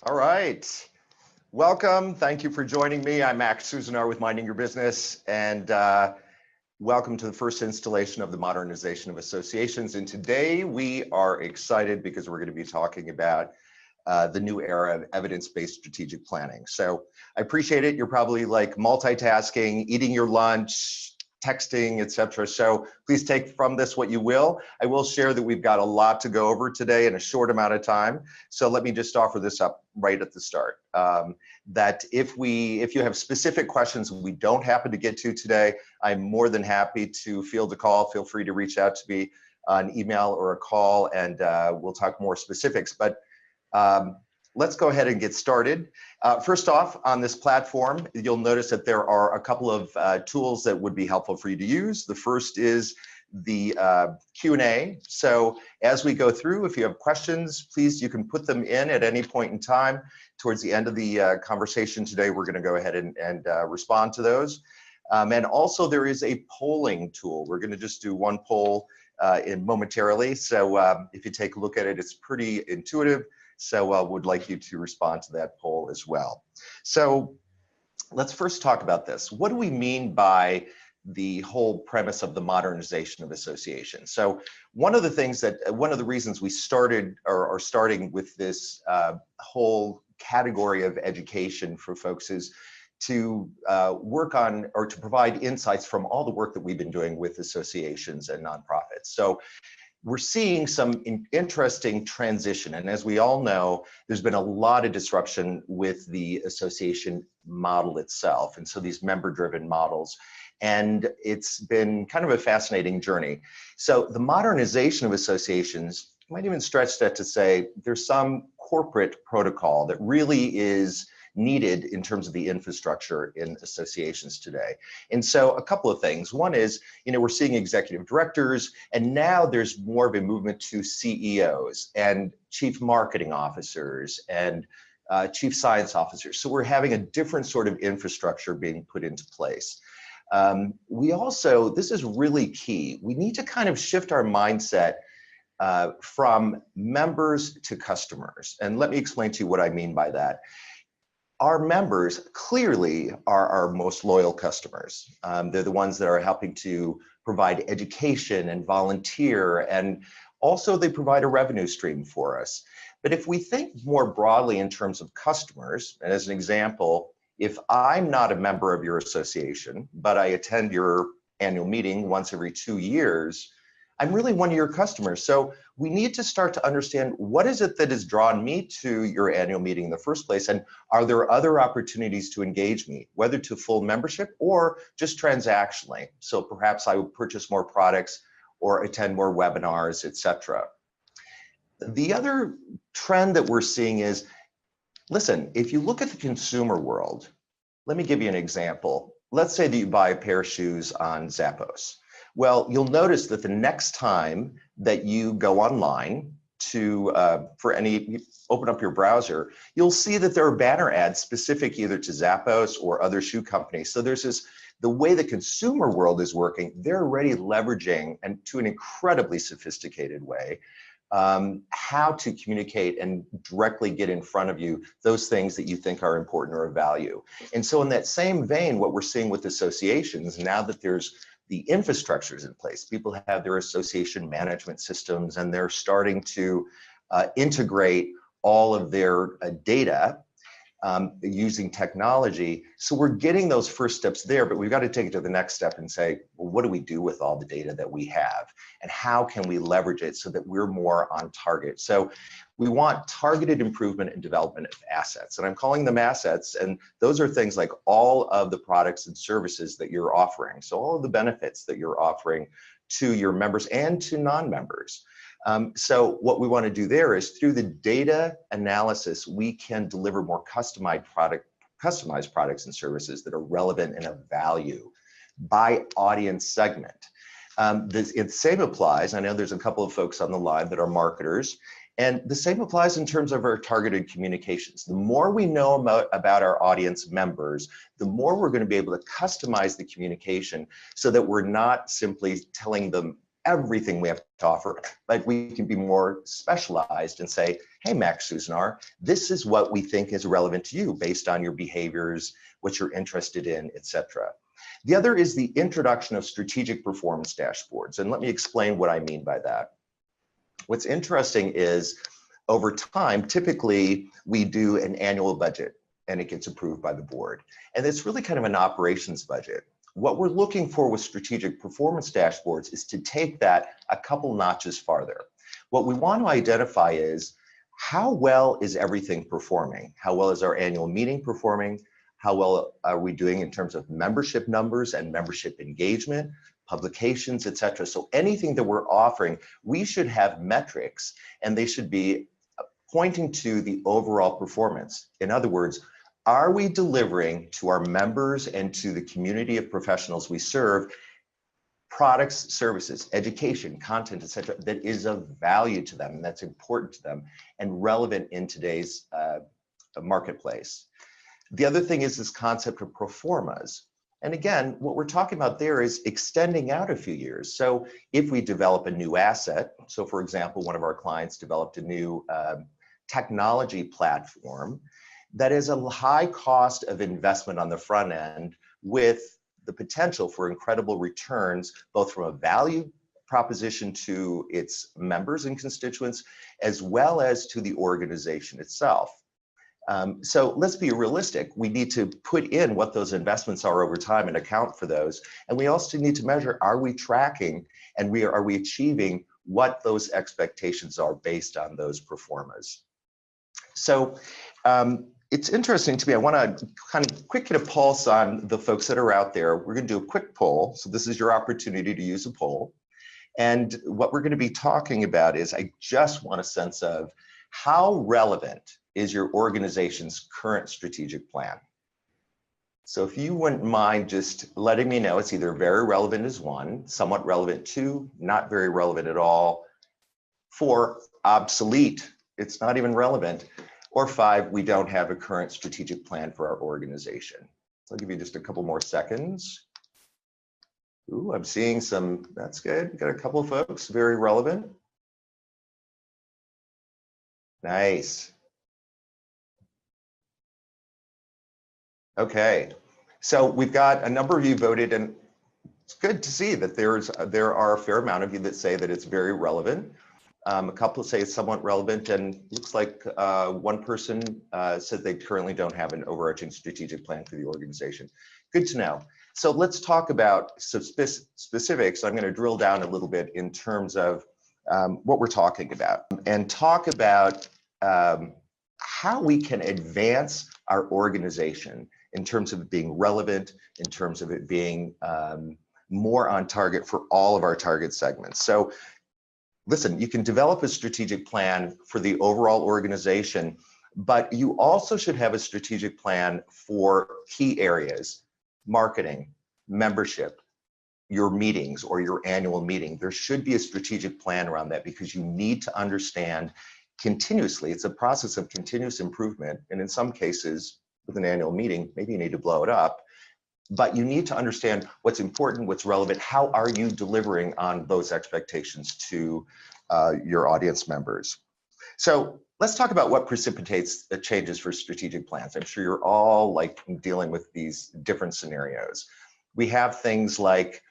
All right. Welcome. Thank you for joining me. I'm Max Suzenaar with Minding Your Business, and welcome to the first installation of the Modernization of Associations. And today we are excited because we're going to be talking about the new era of evidence-based strategic planning. So I appreciate it. You're probably like multitasking, eating your lunch, texting, etc. So please take from this what you will. I will share that we've got a lot to go over today in a short amount of time. So let me just offer this up right at the start. That if you have specific questions we don't happen to get to today, I'm more than happy to field a call. Feel free to reach out to me on email or a call, and we'll talk more specifics. But let's go ahead and get started. First off, on this platform, you'll notice that there are a couple of tools that would be helpful for you to use. The first is the Q&A. So as we go through, if you have questions, please, you can put them in at any point in time. Towards the end of the conversation today, we're going to go ahead and respond to those. And also there is a polling tool. We're going to just do one poll momentarily. So if you take a look at it, it's pretty intuitive. So would like you to respond to that poll as well. So let's first talk about this. What do we mean by the whole premise of the modernization of associations? So one of the reasons we started or are starting with this whole category of education for folks is to work on or to provide insights from all the work that we've been doing with associations and nonprofits. So we're seeing some interesting transition. And as we all know, there's been a lot of disruption with the association model itself. And so these member-driven models. And it's been kind of a fascinating journey. So the modernization of associations, you might even stretch that to say there's some corporate protocol that really is needed in terms of the infrastructure in associations today. And so a couple of things. One is, we're seeing executive directors, and now there's more of a movement to CEOs and chief marketing officers and chief science officers. So we're having a different sort of infrastructure being put into place. This is really key. We need to kind of shift our mindset from members to customers. And let me explain to you what I mean by that. Our members clearly are our most loyal customers. They're the ones that are helping to provide education and volunteer, and also they provide a revenue stream for us. But if we think more broadly in terms of customers, and as an example, if I'm not a member of your association, but I attend your annual meeting once every 2 years, I'm really one of your customers. So we need to start to understand what is it that has drawn me to your annual meeting in the first place, and are there other opportunities to engage me, whether to full membership or just transactionally. So perhaps I would purchase more products or attend more webinars, etc. The other trend that we're seeing is, listen, if you look at the consumer world, let me give you an example. Let's say that you buy a pair of shoes on Zappos. Well, you'll notice that the next time that you go online to open up your browser, you'll see that there are banner ads specific either to Zappos or other shoe companies. So there's the way the consumer world is working, they're already leveraging, and to an incredibly sophisticated way, how to communicate and directly get in front of you those things that you think are important or of value. And so in that same vein, what we're seeing with associations, now that there's the infrastructures in place, people have their association management systems, and they're starting to integrate all of their data using technology. So we're getting those first steps there, but we've got to take it to the next step and say, well, what do we do with all the data that we have, and how can we leverage it so that we're more on target? So we want targeted improvement and development of assets, and I'm calling them assets, and those are things like all of the products and services that you're offering. So all of the benefits that you're offering to your members and to non-members. So what we want to do there is, through the data analysis, we can deliver more customized products and services that are relevant and of value by audience segment. The same applies, I know there's a couple of folks on the line that are marketers, and the same applies in terms of our targeted communications. The more we know about our audience members, the more we're going to be able to customize the communication so that we're not simply telling them everything we have to offer, but we can be more specialized and say, hey, Max Suzenaar, this is what we think is relevant to you based on your behaviors, what you're interested in, etc. The other is the introduction of strategic performance dashboards. And let me explain what I mean by that. What's interesting is over time, typically we do an annual budget and it gets approved by the board. And it's really kind of an operations budget. What we're looking for with strategic performance dashboards is to take that a couple notches farther. What we want to identify is how well is everything performing? How well is our annual meeting performing? How well are we doing in terms of membership numbers and membership engagement, publications, etc. So anything that we're offering, we should have metrics and they should be pointing to the overall performance. In other words, are we delivering to our members and to the community of professionals we serve products, services, education, content, etc., that is of value to them and that's important to them and relevant in today's marketplace? The other thing is this concept of pro formas. And again, what we're talking about there is extending out a few years. So if we develop a new asset, so for example, one of our clients developed a new technology platform that is a high cost of investment on the front end with the potential for incredible returns, both from a value proposition to its members and constituents, as well as to the organization itself. So let's be realistic. We need to put in what those investments are over time and account for those. And we also need to measure, are we tracking and are we achieving what those expectations are based on those pro formas? So it's interesting to me. I want to kind of quick get a pulse on the folks that are out there. We're going to do a quick poll. So this is your opportunity to use a poll. And what we're going to be talking about is, I just want a sense of how relevant is your organization's current strategic plan. So if you wouldn't mind just letting me know, it's either very relevant as 1, somewhat relevant 2, not very relevant at all, 4, obsolete, it's not even relevant, or 5, we don't have a current strategic plan for our organization. So I'll give you just a couple more seconds. Ooh, I'm seeing some, that's good. Got a couple of folks, very relevant. Nice. Okay, so we've got a number of you voted, and it's good to see that there are a fair amount of you that say that it's very relevant. A couple say it's somewhat relevant, and looks like one person said they currently don't have an overarching strategic plan for the organization. Good to know. So let's talk about some specifics. I'm going to drill down a little bit in terms of what we're talking about and talk about how we can advance our organization in terms of it being relevant, in terms of it being more on target for all of our target segments. So listen, you can develop a strategic plan for the overall organization, but you also should have a strategic plan for key areas: marketing, membership, your meetings or your annual meeting. There should be a strategic plan around that because you need to understand continuously. It's a process of continuous improvement. And in some cases, with an annual meeting, maybe you need to blow it up, but you need to understand what's important, what's relevant, how are you delivering on those expectations to your audience members. So let's talk about what precipitates the changes for strategic plans. I'm sure you're all like dealing with these different scenarios. We have things like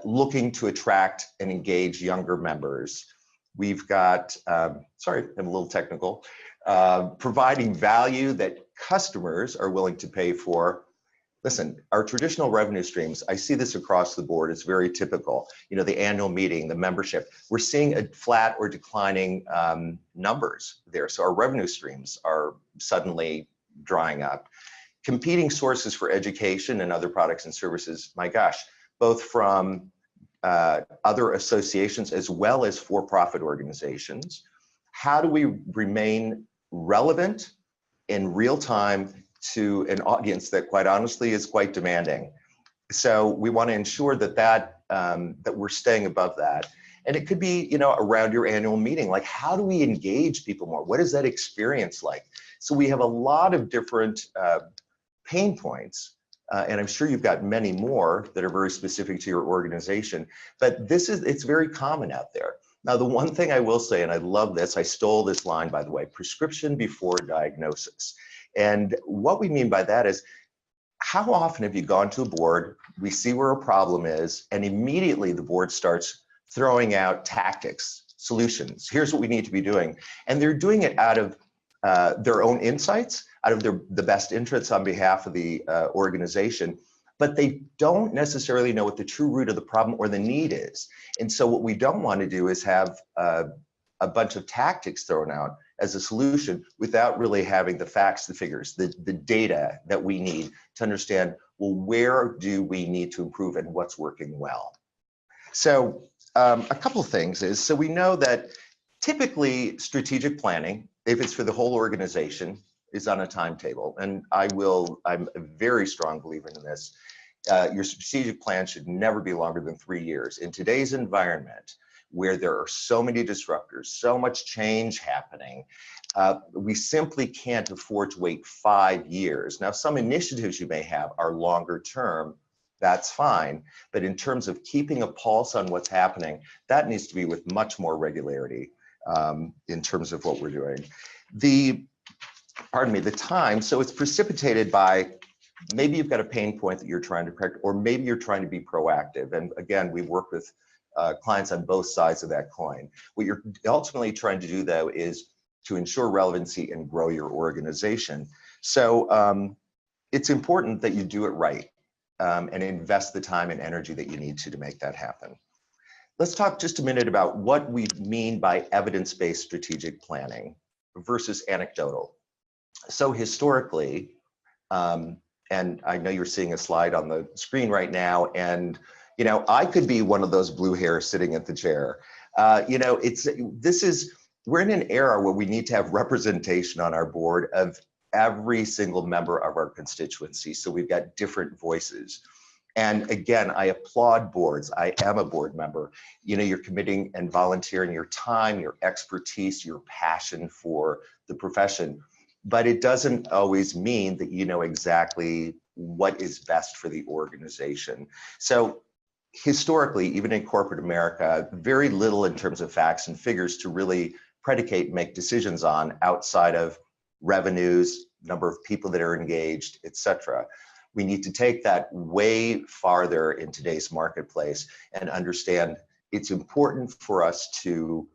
looking to attract and engage younger members. We've got, sorry, I'm a little technical, providing value that customers are willing to pay for. Listen, our traditional revenue streams, I see this across the board, it's very typical. You know, the annual meeting, the membership, we're seeing a flat or declining numbers there. So our revenue streams are suddenly drying up. Competing sources for education and other products and services, my gosh, both from other associations as well as for-profit organizations. How do we remain relevant in real time to an audience that quite honestly is quite demanding? So we want to ensure that that we're staying above that. And it could be, you know, around your annual meeting, like how do we engage people more? What is that experience like? So we have a lot of different pain points, and I'm sure you've got many more that are very specific to your organization, but it's very common out there. Now, the one thing I will say, and I love this, I stole this line, by the way, prescription before diagnosis. And what we mean by that is, how often have you gone to a board, we see where a problem is, and immediately the board starts throwing out tactics, solutions. Here's what we need to be doing. And they're doing it out of their own insights, out of the best interests on behalf of the organization, but they don't necessarily know what the true root of the problem or the need is. And so what we don't want to do is have a bunch of tactics thrown out as a solution without really having the facts, the figures, the data that we need to understand, well, where do we need to improve and what's working well? So a couple of things is, so we know that typically strategic planning, if it's for the whole organization, is on a timetable. And I'm a very strong believer in this. Your strategic plan should never be longer than 3 years. In today's environment, where there are so many disruptors, so much change happening, we simply can't afford to wait 5 years. Now, some initiatives you may have are longer term, that's fine. But in terms of keeping a pulse on what's happening, that needs to be with much more regularity in terms of what we're doing. The time, so it's precipitated by, maybe you've got a pain point that you're trying to correct, or maybe you're trying to be proactive. And again, we work with clients on both sides of that coin. What you're ultimately trying to do, though, is to ensure relevancy and grow your organization. So it's important that you do it right and invest the time and energy that you need to make that happen. Let's talk just a minute about what we mean by evidence-based strategic planning versus anecdotal. So historically, and I know you're seeing a slide on the screen right now, and you know, I could be one of those blue hairs sitting at the chair. You know, we're in an era where we need to have representation on our board of every single member of our constituency. So we've got different voices. And again, I applaud boards. I am a board member. You know, you're committing and volunteering your time, your expertise, your passion for the profession. But it doesn't always mean that you know exactly what is best for the organization. So historically, even in corporate America, very little in terms of facts and figures to really predicate and make decisions on outside of revenues, number of people that are engaged, et cetera. We need to take that way farther in today's marketplace and understand it's important for us to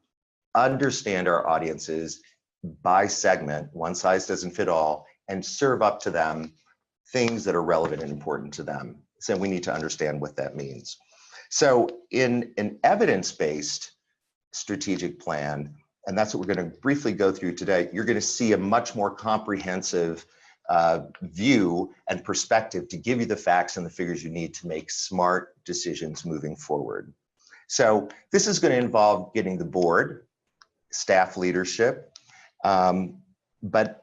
understand our audiences by segment, one size doesn't fit all, and serve up to them things that are relevant and important to them. So we need to understand what that means. So in an evidence-based strategic plan, and that's what we're going to briefly go through today, you're going to see a much more comprehensive view and perspective to give you the facts and the figures you need to make smart decisions moving forward. So this is going to involve getting the board, staff leadership, but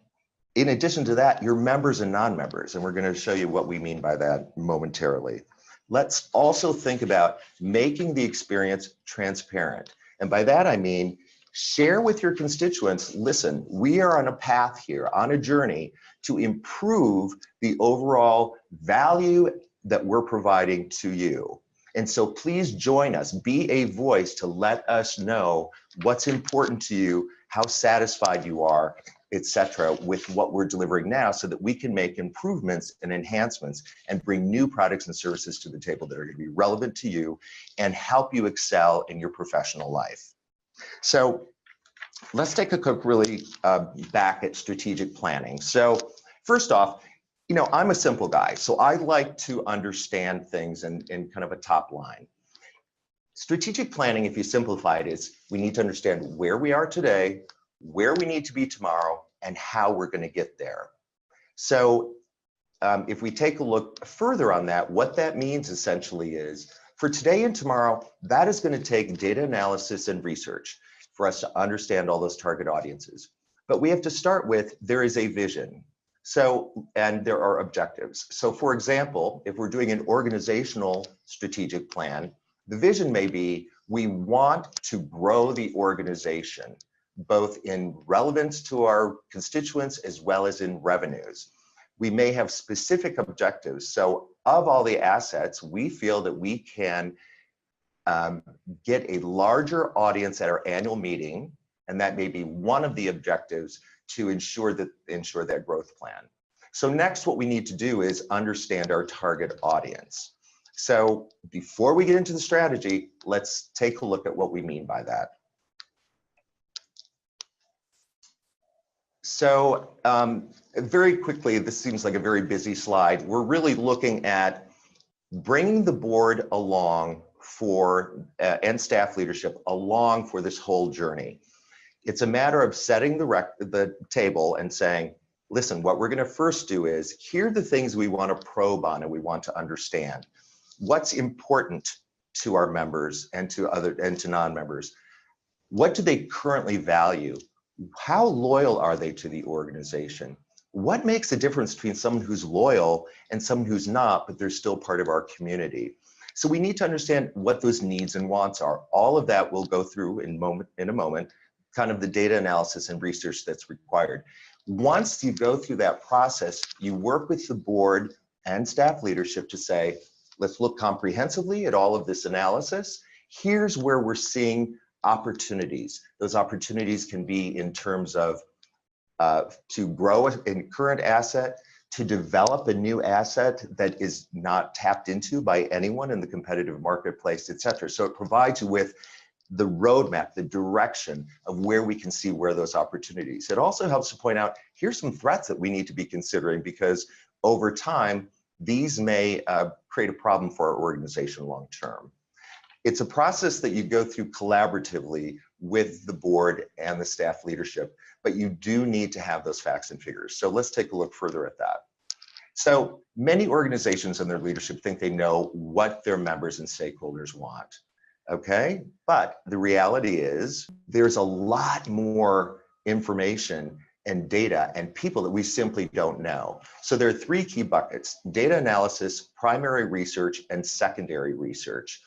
in addition to that, your members and non-members, and we're going to show you what we mean by that momentarily. Let's also think about making the experience transparent. And by that, I mean, share with your constituents, listen, we are on a path here, on a journey to improve the overall value that we're providing to you. And so please join us, be a voice to let us know what's important to you, how satisfied you are, et cetera, with what we're delivering now so that we can make improvements and enhancements and bring new products and services to the table that are going to be relevant to you and help you excel in your professional life. So let's take a quick really back at strategic planning. So first off, you know, I'm a simple guy, so I like to understand things in kind of a top line. Strategic planning, if you simplify it, is we need to understand where we are today, where we need to be tomorrow, and how we're going to get there. So if we take a look further on that, what that means essentially is for today and tomorrow, that is going to take data analysis and research for us to understand all those target audiences. But we have to start with, there is a vision. So, and there are objectives. So for example, if we're doing an organizational strategic plan, the vision may be, we want to grow the organization, both in relevance to our constituents as well as in revenues. We may have specific objectives. So of all the assets, we feel that we can get a larger audience at our annual meeting, and that may be one of the objectives to ensure that growth plan. So next, what we need to do is understand our target audience. So before we get into the strategy, let's take a look at what we mean by that. So very quickly, this seems like a very busy slide. We're really looking at bringing the board along for, and staff leadership along for this whole journey. It's a matter of setting the table and saying, listen, what we're going to first do is, here are the things we want to probe on and we want to understand. What's important to our members and to non-members? What do they currently value? How loyal are they to the organization? What makes a difference between someone who's loyal and someone who's not, but they're still part of our community? So we need to understand what those needs and wants are. All of that we'll go through in a moment, kind of the data analysis and research that's required. Once you go through that process, you work with the board and staff leadership to say, let's look comprehensively at all of this analysis. Here's where we're seeing opportunities. Those opportunities can be in terms of to grow a current asset, to develop a new asset that is not tapped into by anyone in the competitive marketplace, et cetera. So it provides you with the roadmap, the direction of where we can see where those opportunities. It also helps to point out, here's some threats that we need to be considering, because over time, these may create a problem for our organization long term. It's a process that you go through collaboratively with the board and the staff leadership, but you do need to have those facts and figures. So let's take a look further at that. So many organizations and their leadership think they know what their members and stakeholders want. Okay, but the reality is there's a lot more information and data and people that we simply don't know. So there are three key buckets: data analysis, primary research, and secondary research.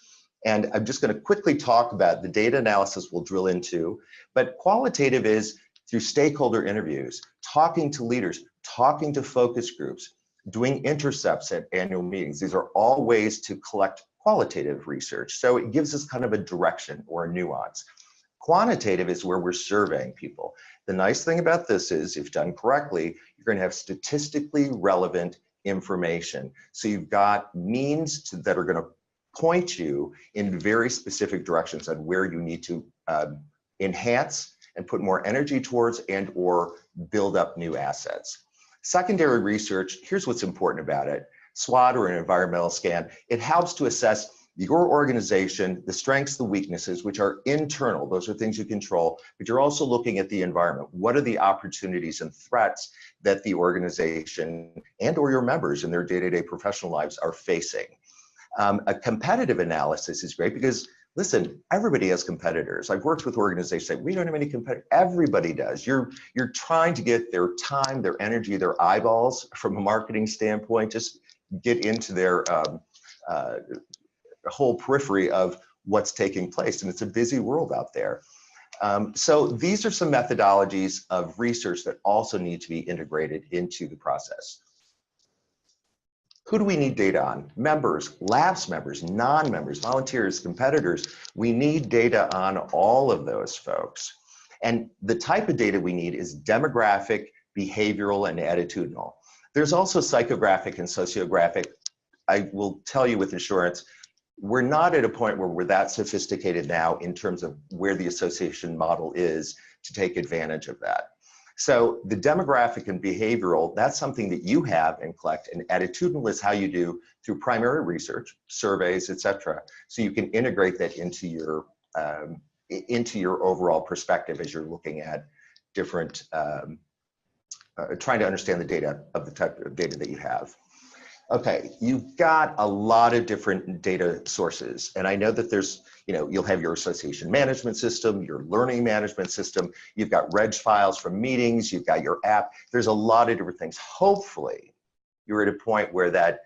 And I'm just going to quickly talk about the data analysis we'll drill into, but qualitative is through stakeholder interviews, talking to leaders, talking to focus groups, doing intercepts at annual meetings. These are all ways to collect qualitative research. So it gives us kind of a direction or a nuance. Quantitative is where we're surveying people. The nice thing about this is, if done correctly, you're going to have statistically relevant information. So you've got means that are going to point you in very specific directions on where you need to enhance and put more energy towards and or build up new assets. Secondary research, here's what's important about it. SWOT, or an environmental scan, it helps to assess your organization, the strengths, the weaknesses, which are internal. Those are things you control, but you're also looking at the environment. What are the opportunities and threats that the organization and or your members in their day-to-day professional lives are facing? A competitive analysis is great because, listen, everybody has competitors. I've worked with organizations that we don't have any competitors. Everybody does. You're trying to get their time, their energy, their eyeballs from a marketing standpoint, just get into their whole periphery of what's taking place. And it's a busy world out there. So these are some methodologies of research that also need to be integrated into the process. Who do we need data on? Members, lapsed members, non-members, volunteers, competitors. We need data on all of those folks. And the type of data we need is demographic, behavioral, and attitudinal. There's also psychographic and sociographic. I will tell you with assurance, we're not at a point where we're that sophisticated now in terms of where the association model is to take advantage of that. So the demographic and behavioral, that's something that you have and collect, and attitudinal is how you do through primary research, surveys, et cetera. So you can integrate that into your overall perspective as you're looking at different, trying to understand the data of the type of data that you have. Okay, you've got a lot of different data sources, and I know that there's, you'll have your association management system, your learning management system, you've got reg files from meetings, you've got your app, there's a lot of different things. Hopefully, you're at a point where that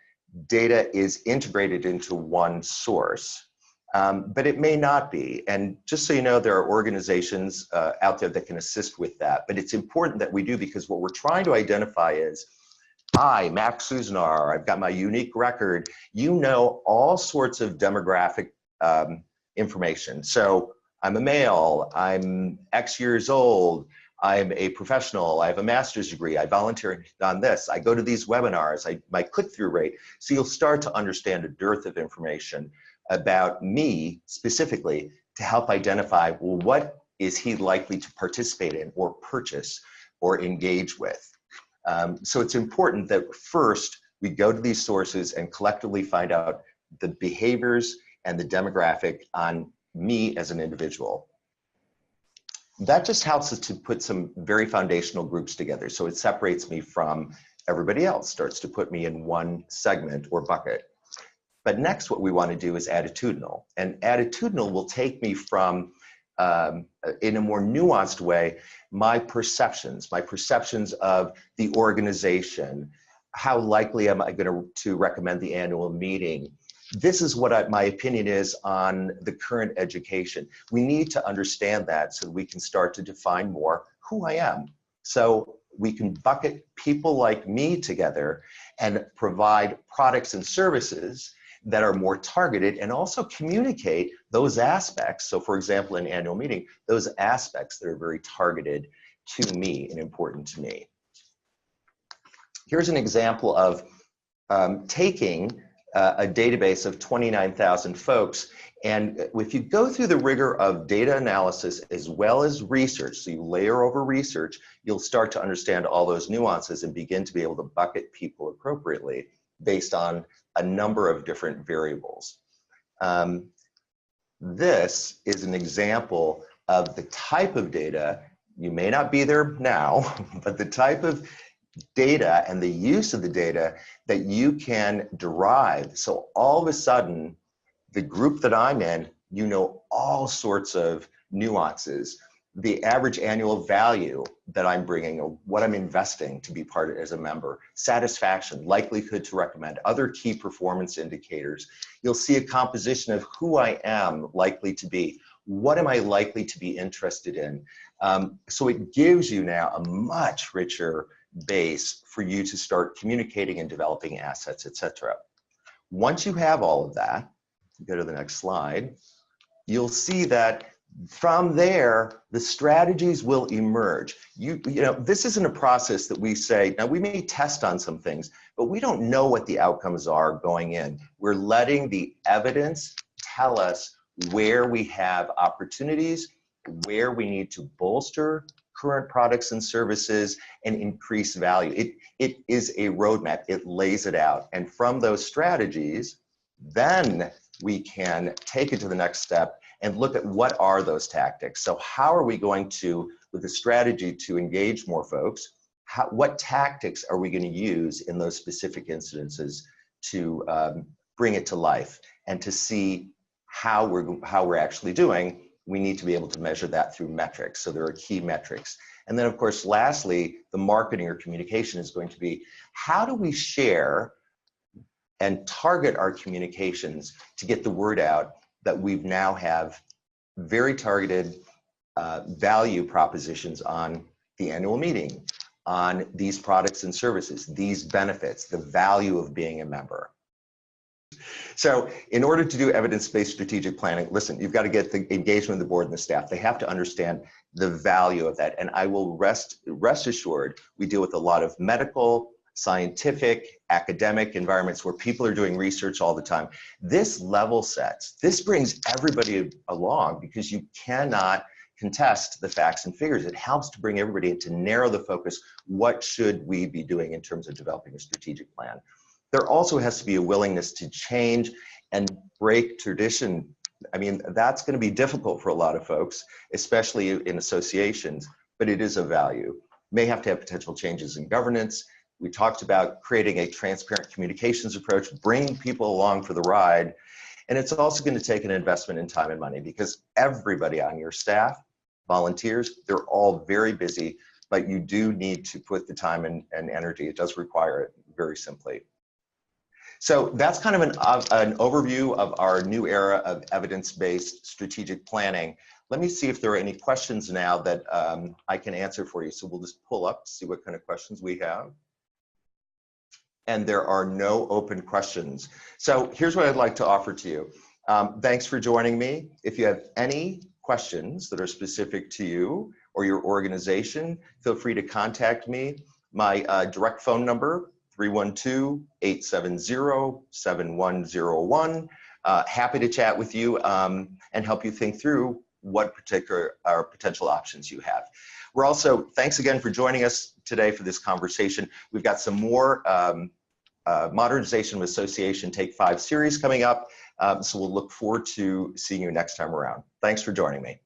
data is integrated into one source, but it may not be. And just so you know, there are organizations out there that can assist with that, but it's important that we do, because what we're trying to identify is, hi, Max Suzenaar, I've got my unique record. You know all sorts of demographic information. So I'm a male, I'm X years old, I'm a professional, I have a master's degree, I volunteer on this, I go to these webinars, my click-through rate. So you'll start to understand a dearth of information about me specifically to help identify, well, what is he likely to participate in or purchase or engage with? So it's important that first we go to these sources and collectively find out the behaviors and the demographic on me as an individual. That just helps us to put some very foundational groups together. So it separates me from everybody else, starts to put me in one segment or bucket. But next, what we want to do is attitudinal. And attitudinal will take me from, in a more nuanced way, my perceptions of the organization. How likely am I going to recommend the annual meeting? This is what my opinion is on the current education. We need to understand that so we can start to define more who I am. So we can bucket people like me together and provide products and services that are more targeted and also communicate those aspects. So for example, in annual meeting, those aspects that are very targeted to me and important to me. Here's an example of taking a database of 29,000 folks, and if you go through the rigor of data analysis as well as research, so you layer over research, you'll start to understand all those nuances and begin to be able to bucket people appropriately based on a number of different variables. This is an example of the type of data, you may not be there now, but the type of data and the use of the data that you can derive. So all of a sudden, the group that I'm in, you know all sorts of nuances. The average annual value that I'm bringing, or what I'm investing to be part of as a member, satisfaction, likelihood to recommend, other key performance indicators. You'll see a composition of who I am likely to be. What am I likely to be interested in? So it gives you now a much richer base for you to start communicating and developing assets, etc. Once you have all of that, go to the next slide, you'll see that from there, the strategies will emerge. You know, this isn't a process that we say, now we may test on some things, but we don't know what the outcomes are going in. We're letting the evidence tell us where we have opportunities, where we need to bolster current products and services and increase value. It is a roadmap, it lays it out. And from those strategies, then we can take it to the next step and look at what are those tactics. So how are we going to, with the strategy to engage more folks, what tactics are we going to use in those specific incidences to bring it to life and to see how we're actually doing? We need to be able to measure that through metrics. So there are key metrics. And then of course, lastly, the marketing or communication is going to be, how do we share and target our communications to get the word out that we now have very targeted value propositions on the annual meeting, on these products and services, these benefits, the value of being a member. So in order to do evidence-based strategic planning, listen, you've got to get the engagement of the board and the staff. They have to understand the value of that. And I will rest assured, we deal with a lot of medical, scientific, academic environments where people are doing research all the time. This level sets, this brings everybody along because you cannot contest the facts and figures. It helps to bring everybody in to narrow the focus. What should we be doing in terms of developing a strategic plan? There also has to be a willingness to change and break tradition. I mean, that's going to be difficult for a lot of folks, especially in associations, but it is a value. May have to have potential changes in governance. We talked about creating a transparent communications approach, bringing people along for the ride. And it's also going to take an investment in time and money because everybody on your staff, volunteers, they're all very busy, but you do need to put the time and energy. It does require it, very simply. So that's kind of an overview of our new era of evidence-based strategic planning. Let me see if there are any questions now that I can answer for you. So we'll just pull up to see what kind of questions we have. And there are no open questions. So here's what I'd like to offer to you. Thanks for joining me. If you have any questions that are specific to you or your organization, feel free to contact me. My direct phone number, 312-870-7101. Happy to chat with you and help you think through what particular potential options you have. We're also, thanks again for joining us today for this conversation. We've got some more Modernization of Association Take 5 series coming up. So we'll look forward to seeing you next time around. Thanks for joining me.